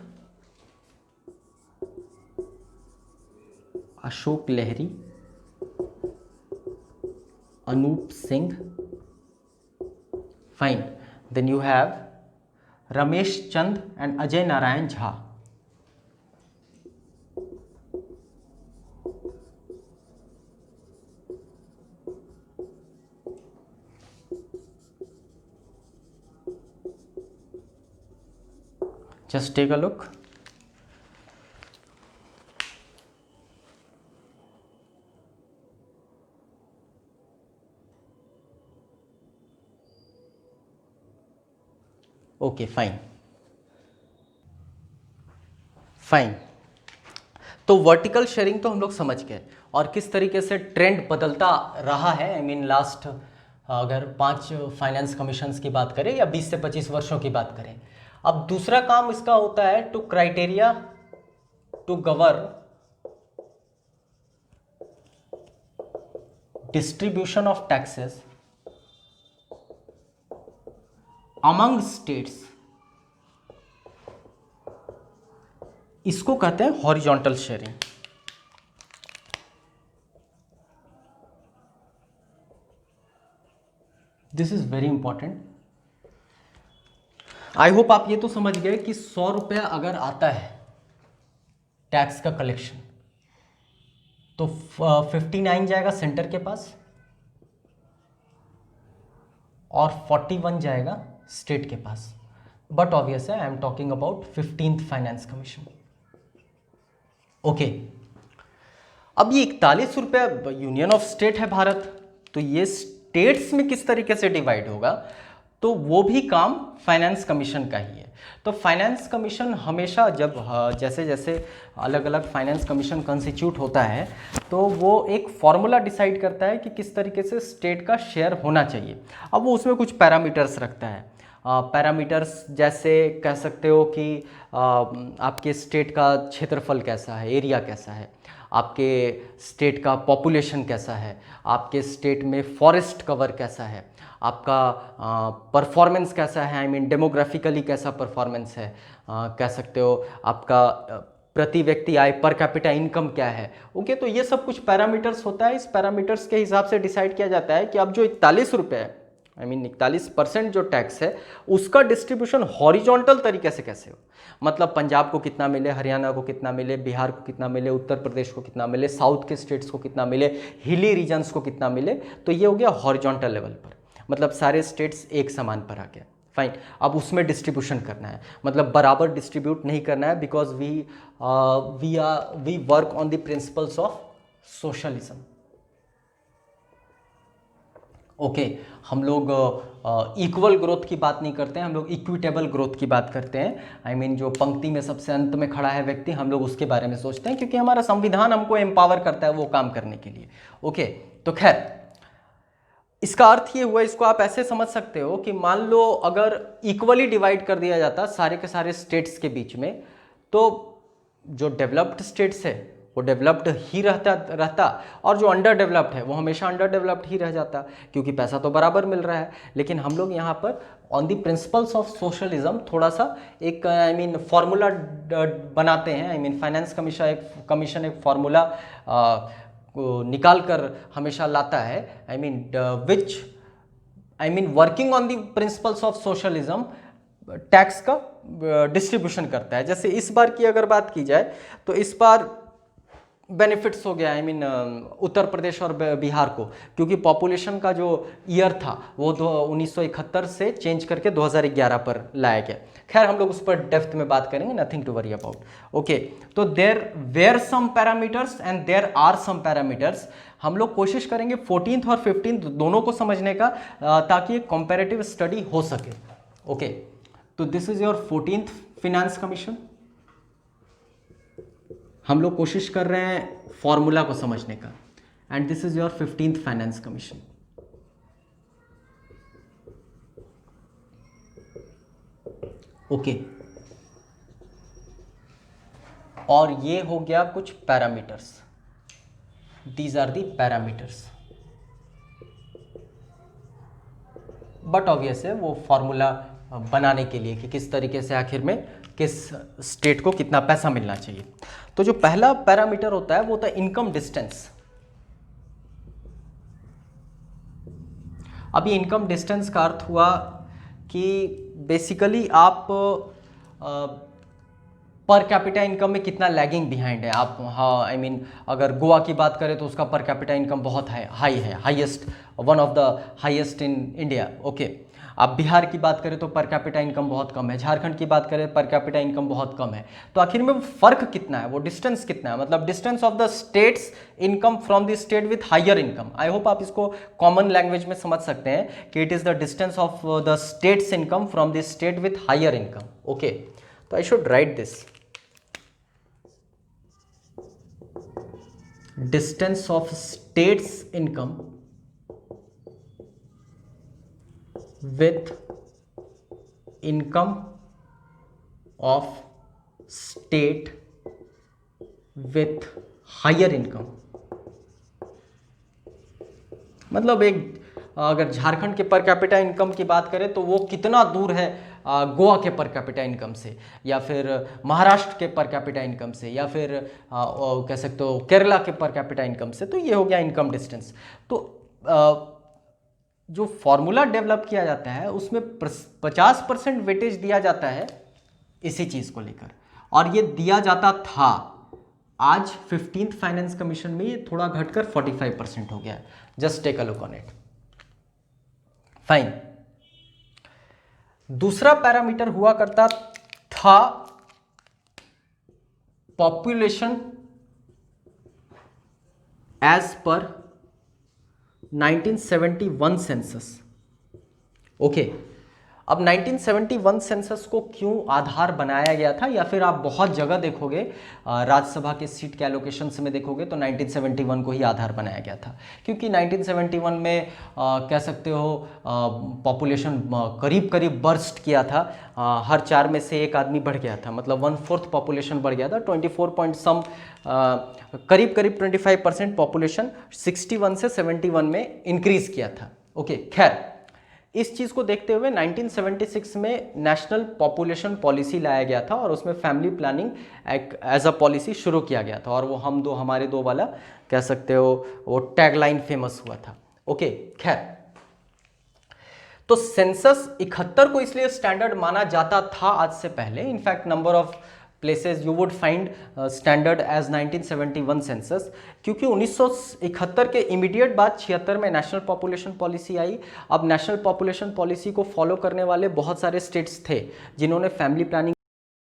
Speaker 1: Ashok Lahiri, Anoop Singh, fine. Then you have Ramesh Chand and Ajay Narayan Jha. Just take a look. Okay, fine fine. तो वर्टिकल शेयरिंग तो हम लोग समझ गए, और किस तरीके से ट्रेंड बदलता रहा है। लास्ट अगर 5 फाइनेंस कमीशंस की बात करें या 20 से 25 वर्षों की बात करें। अब दूसरा काम इसका होता है two criteria to govern distribution of taxes among states. इसको कहते हैं horizontal sharing. This is very important. I hope आप ये तो समझ गए कि 100 रुपया अगर आता है टैक्स का कलेक्शन, तो 59 जाएगा सेंटर के पास और 41 जाएगा स्टेट के पास। बट ऑब्वियस है, I am talking about 15th finance commission. Okay, अब ये 41 रुपया यूनियन ऑफ स्टेट है भारत, तो ये स्टेट्स में किस तरीके से डिवाइड होगा, तो वो भी काम फाइनेंस कमीशन का ही है। तो फाइनेंस कमीशन हमेशा जब जैसे जैसे अलग अलग फाइनेंस कमीशन कंस्टिट्यूट होता है, तो वो एक फॉर्मूला डिसाइड करता है कि किस तरीके से स्टेट का शेयर होना चाहिए। अब वो उसमें कुछ पैरामीटर्स रखता है। पैरामीटर्स जैसे कह सकते हो कि आपके स्टेट का क्षेत्रफल कैसा है, एरिया कैसा है, आपके स्टेट का पॉपुलेशन कैसा है, आपके स्टेट में फॉरेस्ट कवर कैसा है, आपका परफॉर्मेंस कैसा है, डेमोग्राफिकली कैसा परफॉर्मेंस है, कह सकते हो आपका प्रति व्यक्ति आय, पर कैपिटा इनकम क्या है। ओके, तो ये सब कुछ पैरामीटर्स होता है। इस पैरामीटर्स के हिसाब से डिसाइड किया जाता है कि अब जो 41 रुपये है 41% जो टैक्स है उसका डिस्ट्रीब्यूशन हॉरिजॉन्टल तरीके से कैसे हो, मतलब पंजाब को कितना मिले, हरियाणा को कितना मिले, बिहार को कितना मिले, उत्तर प्रदेश को कितना मिले, साउथ के स्टेट्स को कितना मिले, हिली रीजन्स को कितना मिले, तो ये हो गया हॉरिजॉन्टल लेवल पर, मतलब सारे स्टेट्स एक समान पर आ गया। फाइन, अब उसमें डिस्ट्रीब्यूशन करना है, मतलब बराबर डिस्ट्रीब्यूट नहीं करना है, because we work on the principles of socialism. Okay, हम लोग इक्वल ग्रोथ की बात नहीं करते हैं, हम लोग इक्विटेबल ग्रोथ की बात करते हैं। जो पंक्ति में सबसे अंत में खड़ा है व्यक्ति, हम लोग उसके बारे में सोचते हैं, क्योंकि हमारा संविधान हमको एम्पावर करता है वो काम करने के लिए। ओके, तो खैर इसका अर्थ ये हुआ, इसको आप ऐसे समझ सकते हो कि मान लो अगर इक्वली डिवाइड कर दिया जाता सारे के सारे स्टेट्स के बीच में, तो जो डेवलप्ड स्टेट्स है वो डेवलप्ड ही रहता और जो अंडर डेवलप्ड है वो हमेशा अंडर डेवलप्ड ही रह जाता, क्योंकि पैसा तो बराबर मिल रहा है। लेकिन हम लोग यहाँ पर on the principles of socialism थोड़ा सा एक फार्मूला बनाते हैं। फाइनेंस कमीशन एक फार्मूला निकाल कर हमेशा लाता है, working on the principles of socialism tax का डिस्ट्रीब्यूशन करता है। जैसे इस बार की अगर बात की जाए तो इस बार बेनिफिट्स हो गया उत्तर प्रदेश और बिहार को, क्योंकि पॉपुलेशन का जो ईयर था वो 1971 से चेंज करके 2011 पर लाया गया। खैर हम लोग उस पर डेप्थ में बात करेंगे, nothing to worry about. Okay, तो there were some parameters and there are some parameters. हम लोग कोशिश करेंगे 14th और 15th दोनों को समझने का, ताकि एक कंपैरेटिव स्टडी हो सके। ओके, तो this is your 14th finance commission. हम लोग कोशिश कर रहे हैं फॉर्मूला को समझने का, and this is your 15th finance commission. Okay, और ये हो गया कुछ parameters, these are the parameters. But obvious है वो फॉर्मूला बनाने के लिए कि किस तरीके से आखिर में किस स्टेट को कितना पैसा मिलना चाहिए। तो जो पहला पैरामीटर होता है वो होता है इनकम डिस्टेंस। अभी इनकम डिस्टेंस का अर्थ हुआ कि बेसिकली आप पर कैपिटा इनकम में कितना लैगिंग बिहाइंड है आप। हाँ, अगर गोवा की बात करें तो उसका पर कैपिटा इनकम बहुत हाई है, highest, one of the highest in India. Okay, आप बिहार की बात करें तो पर कैपिटा इनकम बहुत कम है, झारखंड की बात करें पर कैपिटा इनकम बहुत कम है। तो आखिर में वो फर्क कितना है, वो डिस्टेंस कितना है, मतलब distance of the states income from the state with higher income. I hope आप इसको कॉमन लैंग्वेज में समझ सकते हैं कि it is the distance of the states income from the state with higher income. Okay, तो I should write this, distance of states income with income of state with higher income। मतलब एक अगर झारखंड के पर कैपिटा इनकम की बात करें तो वो कितना दूर है गोवा के पर कैपिटा इनकम से, या फिर महाराष्ट्र के पर कैपिटा इनकम से, या फिर कह सकते हो केरला के पर कैपिटा इनकम से। तो ये हो गया इनकम डिस्टेंस। तो जो फॉर्मूला डेवलप किया जाता है उसमें 50% वेटेज दिया जाता है इसी चीज़ को लेकर, और ये दिया जाता था। आज 15th फाइनेंस कमीशन में ये थोड़ा घटकर 45% हो गया। Just take a look on it. Fine, दूसरा पैरामीटर हुआ करता था population as per 1971 census. Okay, अब 1971 सेंसस को क्यों आधार बनाया गया था, या फिर आप बहुत जगह देखोगे राज्यसभा के सीट के एलोकेशंस में देखोगे तो 1971 को ही आधार बनाया गया था, क्योंकि 1971 में कह सकते हो पॉपुलेशन करीब करीब बर्स्ट किया था। हर 4 में से एक आदमी बढ़ गया था, मतलब 1/4 पॉपुलेशन बढ़ गया था। 24 पॉइंट सम करीब करीब 25% पॉपुलेशन 61 से 71 में इंक्रीज किया था। ओके, खैर इस चीज़ को देखते हुए 1976 में नेशनल पॉपुलेशन पॉलिसी लाया गया था, और उसमें family planning as a policy शुरू किया गया था, और वो हम दो हमारे दो वाला कह सकते हो वो टैगलाइन फेमस हुआ था। ओके, खैर तो सेंसस 71 को इसलिए स्टैंडर्ड माना जाता था आज से पहले, in fact number of places you would find standard as 1971 census, क्योंकि 1971 के इमीडिएट बाद 76 में नेशनल पॉपुलेशन पॉलिसी आई। अब नेशनल पॉपुलेशन पॉलिसी को फॉलो करने वाले बहुत सारे स्टेट्स थे जिन्होंने फैमिली प्लानिंग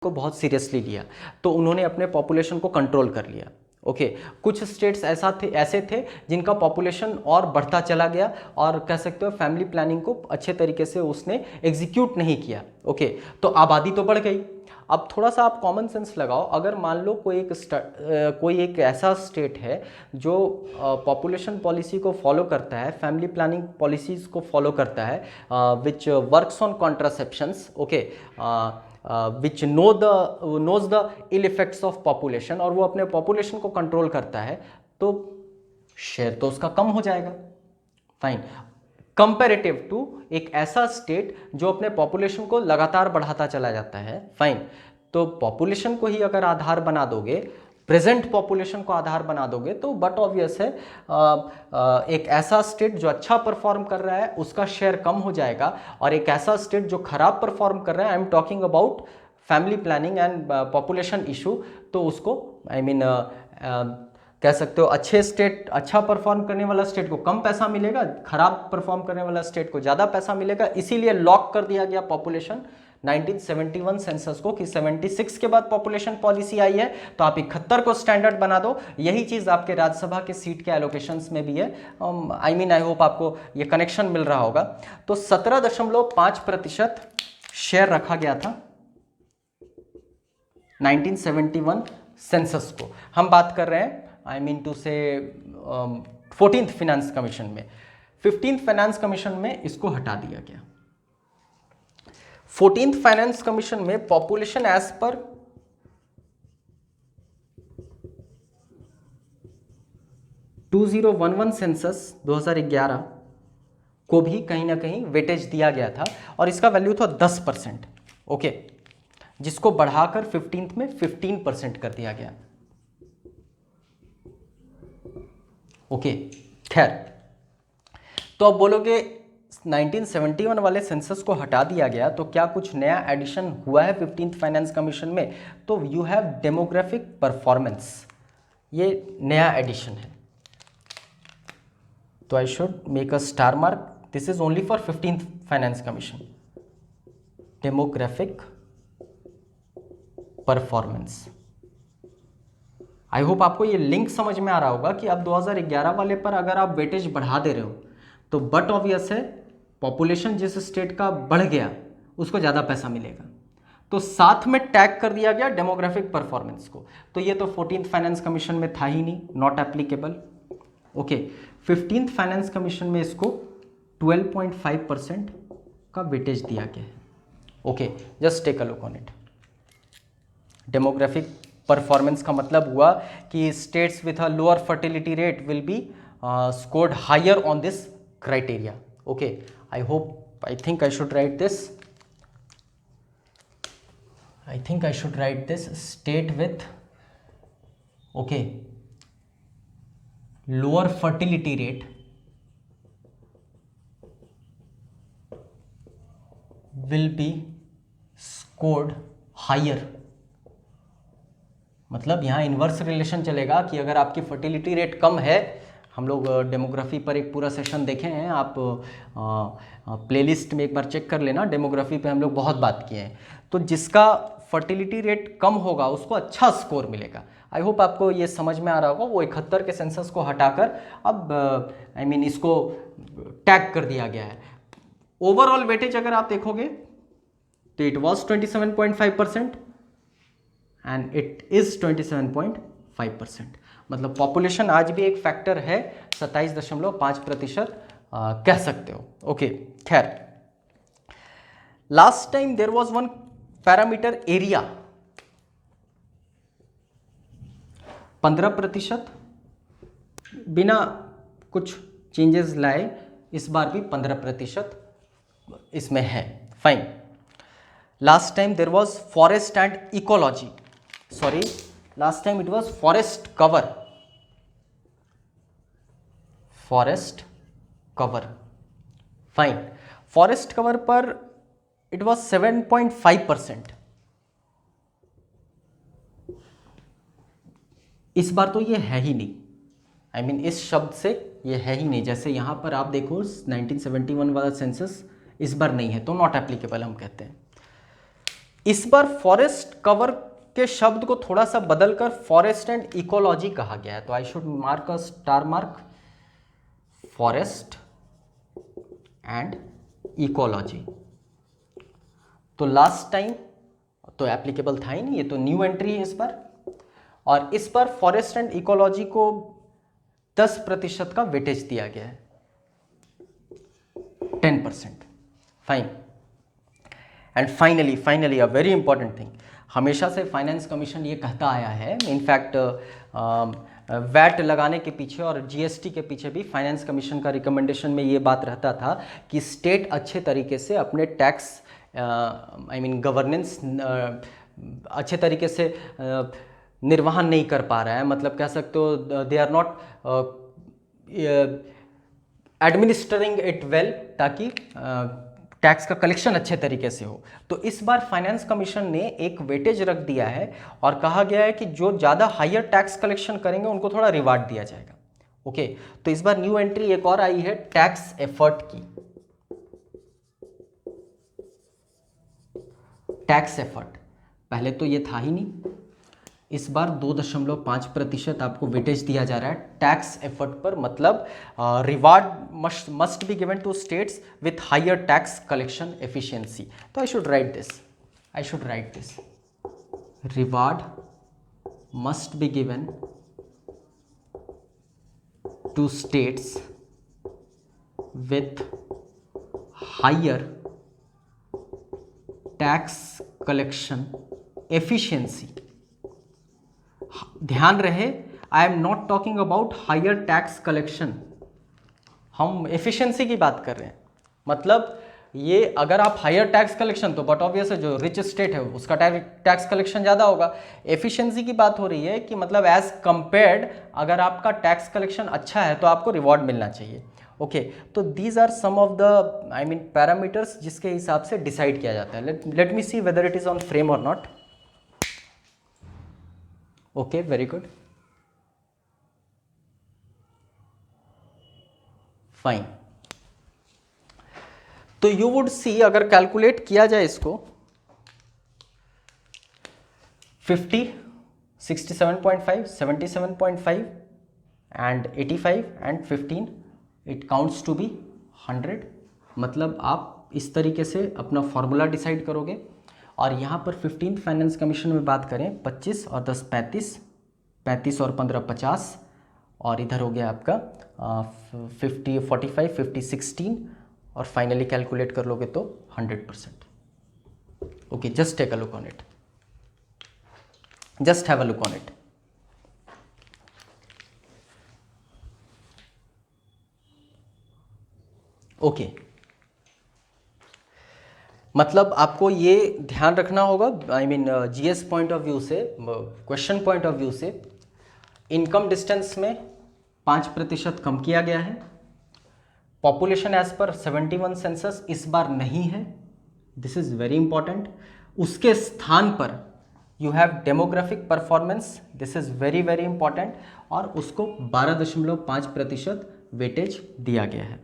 Speaker 1: को बहुत सीरियसली लिया, तो उन्होंने अपने पॉपुलेशन को कंट्रोल कर लिया। ओके कुछ स्टेट्स ऐसे थे जिनका पॉपुलेशन और बढ़ता चला गया और कह सकते हो फैमिली प्लानिंग को अच्छे तरीके से उसने एग्जीक्यूट नहीं किया। ओके तो आबादी तो बढ़ गई। अब थोड़ा सा आप कॉमन सेंस लगाओ, अगर मान लो कोई एक ऐसा स्टेट है जो पॉपुलेशन पॉलिसी को फॉलो करता है, फैमिली प्लानिंग पॉलिसीज़ को फॉलो करता है, which works on contraceptions, okay, which knows the ill effects of population, और वो अपने पॉपुलेशन को कंट्रोल करता है, तो शेयर तो उसका कम हो जाएगा। फाइन, कंपैरेटिव टू एक ऐसा स्टेट जो अपने पॉपुलेशन को लगातार बढ़ाता चला जाता है। फाइन, तो पॉपुलेशन को ही अगर आधार बना दोगे, प्रेजेंट पॉपुलेशन को आधार बना दोगे, तो बट ऑब्वियस है एक ऐसा स्टेट जो अच्छा परफॉर्म कर रहा है उसका शेयर कम हो जाएगा, और एक ऐसा स्टेट जो खराब परफॉर्म कर रहा है, I am talking about family planning and population issue, तो उसको आई मीन कह सकते हो अच्छे स्टेट, अच्छा परफॉर्म करने वाला स्टेट को कम पैसा मिलेगा, खराब परफॉर्म करने वाला स्टेट को ज़्यादा पैसा मिलेगा। इसीलिए लॉक कर दिया गया पॉपुलेशन 1971 सेंसस को, कि 76 के बाद पॉपुलेशन पॉलिसी आई है तो आप 71 को स्टैंडर्ड बना दो। यही चीज़ आपके राज्यसभा के सीट के एलोकेशंस में भी है। आई होप आपको ये कनेक्शन मिल रहा होगा। तो 17.5% शेयर रखा गया था 1971 सेंसस को। हम बात कर रहे हैं आई मीन टू से 14th फाइनेंस कमीशन में। 15th फाइनेंस कमीशन में इसको हटा दिया गया। 14th फाइनेंस कमीशन में पॉपुलेशन एज पर 2011 सेंसस 2011 को भी कहीं ना कहीं वेटेज दिया गया था, और इसका वैल्यू था 10%। ओके, जिसको बढ़ाकर 15th में 15% कर दिया गया। ओके खैर, तो अब बोलोगे 1971 वाले सेंसस को हटा दिया गया, तो क्या कुछ नया एडिशन हुआ है 15th फाइनेंस कमीशन में? तो यू हैव डेमोग्राफिक परफॉर्मेंस, ये नया एडिशन है। तो I should make a star mark, this is only for 15th finance commission, demographic performance. I hope आपको ये लिंक समझ में आ रहा होगा कि अब 2011 वाले पर अगर आप वेटेज बढ़ा दे रहे हो, तो बट ऑब्वियस है पॉपुलेशन जिस स्टेट का बढ़ गया उसको ज़्यादा पैसा मिलेगा, तो साथ में टैग कर दिया गया डेमोग्राफिक परफॉर्मेंस को। तो ये तो 14th फाइनेंस कमीशन में था ही नहीं, not applicable. Okay, 15th finance commission में इसको 12.5% का वेटेज दिया गया है। Okay, just take a look on it. Demographic performance का मतलब हुआ कि states with a lower fertility rate will be scored higher on this criteria. Okay, I hope, I think I should write this, I think I should write this, state with okay lower fertility rate will be scored higher। मतलब यहाँ इन्वर्स रिलेशन चलेगा कि अगर आपकी फर्टिलिटी रेट कम है, हम लोग डेमोग्राफी पर एक पूरा सेशन देखे हैं, आप प्लेलिस्ट में एक बार चेक कर लेना, डेमोग्राफी पे हम लोग बहुत बात किए हैं। तो जिसका फर्टिलिटी रेट कम होगा उसको अच्छा स्कोर मिलेगा। आई होप आपको ये समझ में आ रहा होगा। वो 71 के सेंसस को हटाकर अब आई मीन इसको टैग कर दिया गया है। ओवरऑल वेटेज अगर आप देखोगे तो it was 27.5% and it is 27.5%। मतलब पॉपुलेशन आज भी एक फैक्टर है, 27.5% कह सकते हो। ओके खैर, last time there was one parameter area, 15%, बिना कुछ चेंजेस लाए इस बार भी 15% इसमें है। Fine, last time there was forest and ecology, sorry last time it was forest cover, forest cover. Fine, forest cover पर इट वॉज 7.5%। इस बार तो ये है ही नहीं, आई मीन इस शब्द से ये है ही नहीं। जैसे यहाँ पर आप देखो 1971 वाला सेंसस इस बार नहीं है, तो नॉट एप्लीकेबल हम कहते हैं। इस बार फॉरेस्ट कवर के शब्द को थोड़ा सा बदलकर फॉरेस्ट एंड इकोलॉजी कहा गया है, तो I should mark a star mark, forest and ecology. तो लास्ट टाइम तो एप्लीकेबल था ही नहीं, ये तो न्यू एंट्री है इस बार। और इस बार फॉरेस्ट एंड इकोलॉजी को 10% का वेटेज दिया गया है, 10%। Fine. And finally a very important thing, हमेशा से फाइनेंस कमीशन ये कहता आया है, इनफैक्ट वैट लगाने के पीछे और जीएसटी के पीछे भी फाइनेंस कमीशन का रिकमेंडेशन में ये बात रहता था कि स्टेट अच्छे तरीके से अपने टैक्स आई मीन गवर्नेंस अच्छे तरीके से निर्वहन नहीं कर पा रहा है, मतलब कह सकते हो they are not administering it well, ताकि टैक्स का कलेक्शन अच्छे तरीके से हो। तो इस बार फाइनेंस कमीशन ने एक वेटेज रख दिया है और कहा गया है कि जो ज़्यादा हायर टैक्स कलेक्शन करेंगे उनको थोड़ा रिवार्ड दिया जाएगा। ओके, तो इस बार न्यू एंट्री एक और आई है टैक्स एफर्ट की। टैक्स एफर्ट पहले तो ये था ही नहीं, इस बार 2.5% आपको वेटेज दिया जा रहा है टैक्स एफर्ट पर, मतलब reward must be given to states with higher tax collection efficiency. तो I should write this, reward must be given to states with higher tax collection efficiency. ध्यान रहे, I am not talking about higher tax collection, हम एफिशिएंसी की बात कर रहे हैं। मतलब ये अगर आप हायर टैक्स कलेक्शन, तो बट ऑब्वियस है जो रिच स्टेट है उसका टैक्स कलेक्शन ज़्यादा होगा। एफिशिएंसी की बात हो रही है कि मतलब एज कंपेयर्ड अगर आपका टैक्स कलेक्शन अच्छा है तो आपको रिवॉर्ड मिलना चाहिए। ओके, तो these are some of the I mean parameters जिसके हिसाब से डिसाइड किया जाता है। Let me see whether it is on frame और not. Okay, very good, fine. तो यू वुड सी अगर कैलकुलेट किया जाए इसको 50, 67.5, 77.5 and 85 and 15, it counts to be 100। मतलब आप इस तरीके से अपना फॉर्मूला डिसाइड करोगे। और यहाँ पर 15 फाइनेंस कमीशन में बात करें 25 और 10 35, 35 और 15 50, और इधर हो गया आपका 50 45 50 16, और फाइनली कैलकुलेट कर लोगे तो 100%। Okay, just take a look on it, just have a look on it. Okay, मतलब आपको ये ध्यान रखना होगा, I mean GS point of view से, क्वेश्चन पॉइंट ऑफ व्यू से, इनकम डिस्टेंस में 5% कम किया गया है। पॉपुलेशन एज पर 71 सेंसस इस बार नहीं है, दिस इज वेरी इंपॉर्टेंट। उसके स्थान पर you have demographic performance, this is very very important, और उसको 12.5% वेटेज दिया गया है।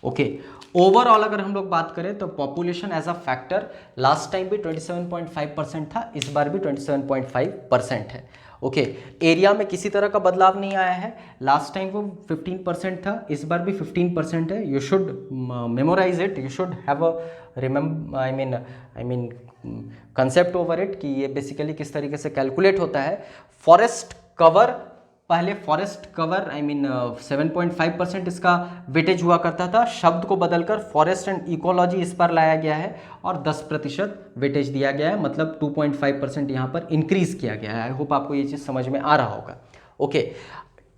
Speaker 1: ओके, ओवरऑल अगर हम लोग बात करें तो population as a factor last time भी 27.5% था, इस बार भी 27.5% है। ओके, एरिया में किसी तरह का बदलाव नहीं आया है, लास्ट टाइम वो 15% था, इस बार भी 15% है। You should memorize it, you should have a I mean concept over it कि ये बेसिकली किस तरीके से कैलकुलेट होता है। फॉरेस्ट कवर, पहले फॉरेस्ट कवर आई मीन 7.5% इसका वेटेज हुआ करता था, शब्द को बदलकर फॉरेस्ट एंड इकोलॉजी इस पर लाया गया है और 10% वेटेज दिया गया है, मतलब 2.5% यहाँ पर इंक्रीज किया गया है। आई होप आपको ये चीज़ समझ में आ रहा होगा। ओके,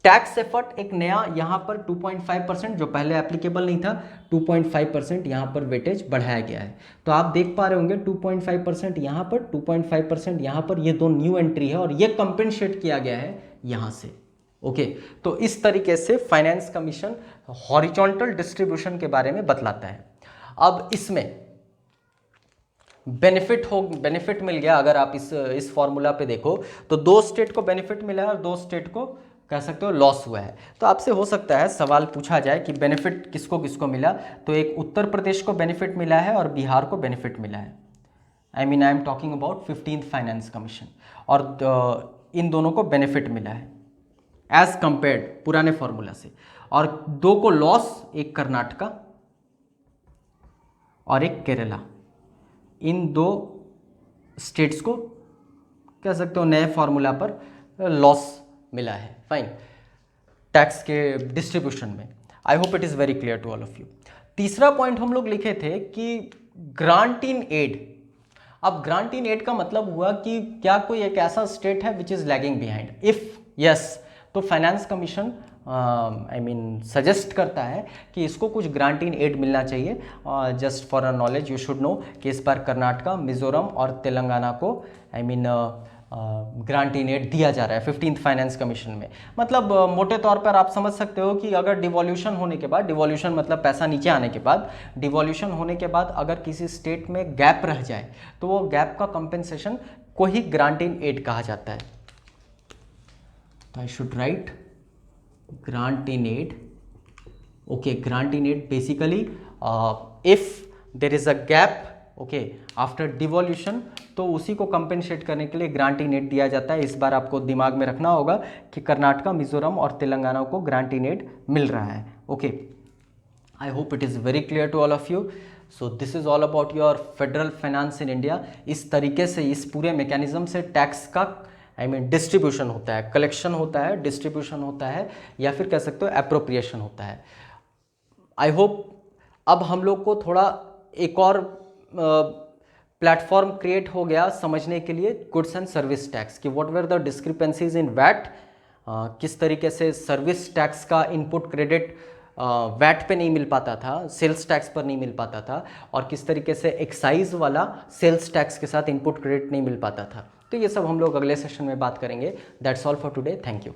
Speaker 1: टैक्स एफर्ट एक नया यहाँ पर 2.5%, जो पहले एप्लीकेबल नहीं था, 2.5% यहाँ पर वेटेज बढ़ाया गया है। तो आप देख पा रहे होंगे 2.5% यहाँ पर, 2.5% यहाँ पर, ये दो न्यू एंट्री है और ये कंपेंसेट किया गया है यहाँ से। ओके, तो इस तरीके से फाइनेंस कमीशन हॉरिजॉन्टल डिस्ट्रीब्यूशन के बारे में बतलाता है। अब इसमें बेनिफिट मिल गया। अगर आप इस फॉर्मूला पे देखो तो 2 स्टेट को बेनिफिट मिला है और 2 स्टेट को कह सकते हो लॉस हुआ है। तो आपसे हो सकता है सवाल पूछा जाए कि बेनिफिट किसको किसको मिला, तो एक उत्तर प्रदेश को बेनिफिट मिला है और बिहार को बेनिफिट मिला है। I am talking about 15th finance commission, और इन दोनों को बेनिफिट मिला है एज कंपेयर्ड पुराने फॉर्मूला से। और 2 को लॉस, एक कर्नाटका और एक केरला, इन 2 स्टेट्स को कह सकते हो नए फॉर्मूला पर लॉस मिला है। फाइन, टैक्स के डिस्ट्रीब्यूशन में। I hope it is very clear to all of you. तीसरा पॉइंट हम लोग लिखे थे कि ग्रांट इन एड। अब ग्रांट इन एड का मतलब हुआ कि क्या कोई एक ऐसा स्टेट है which is lagging behind. If yes, तो फाइनेंस कमीशन सजेस्ट करता है कि इसको कुछ ग्रांट इन एड मिलना चाहिए। Just for a knowledge you should know कि इस बार कर्नाटका, मिजोरम और तेलंगाना को ग्रांट इन एड दिया जा रहा है 15th फाइनेंस कमीशन में। मतलब मोटे तौर पर आप समझ सकते हो कि अगर डिवॉल्यूशन होने के बाद, डिवॉल्यूशन मतलब पैसा नीचे आने के बाद, डिवॉल्यूशन होने के बाद अगर किसी स्टेट में गैप रह जाए तो वो गैप का कंपेंसेशन को ही ग्रांट इन एड कहा जाता है। तो I should right grant in aid. Okay, grant in aid basically if there is a gap, okay, after devolution, तो उसी को कंपेंसेट करने के लिए ग्रांट इन एड दिया जाता है। इस बार आपको दिमाग में रखना होगा कि कर्नाटका, मिजोरम और तेलंगाना को ग्रांट इन एड मिल रहा है। Okay, I hope it is very clear to all of you. So this is all about your federal finance in India. इस तरीके से, इस पूरे मैकेनिज्म से टैक्स का डिस्ट्रीब्यूशन होता है, कलेक्शन होता है, डिस्ट्रीब्यूशन होता है, या फिर कह सकते हो एप्रोप्रिएशन होता है। आई होप अब हम लोग को थोड़ा एक और प्लेटफॉर्म क्रिएट हो गया समझने के लिए गुड्स एंड सर्विस टैक्स की whatever the discrepancies in VAT. किस तरीके से सर्विस टैक्स का इनपुट क्रेडिट वैट पे नहीं मिल पाता था, सेल्स टैक्स पर नहीं मिल पाता था, और किस तरीके से एक्साइज वाला सेल्स टैक्स के साथ इनपुट क्रेडिट नहीं मिल पाता था। तो ये सब हम लोग अगले सेशन में बात करेंगे। That's all for today, thank you.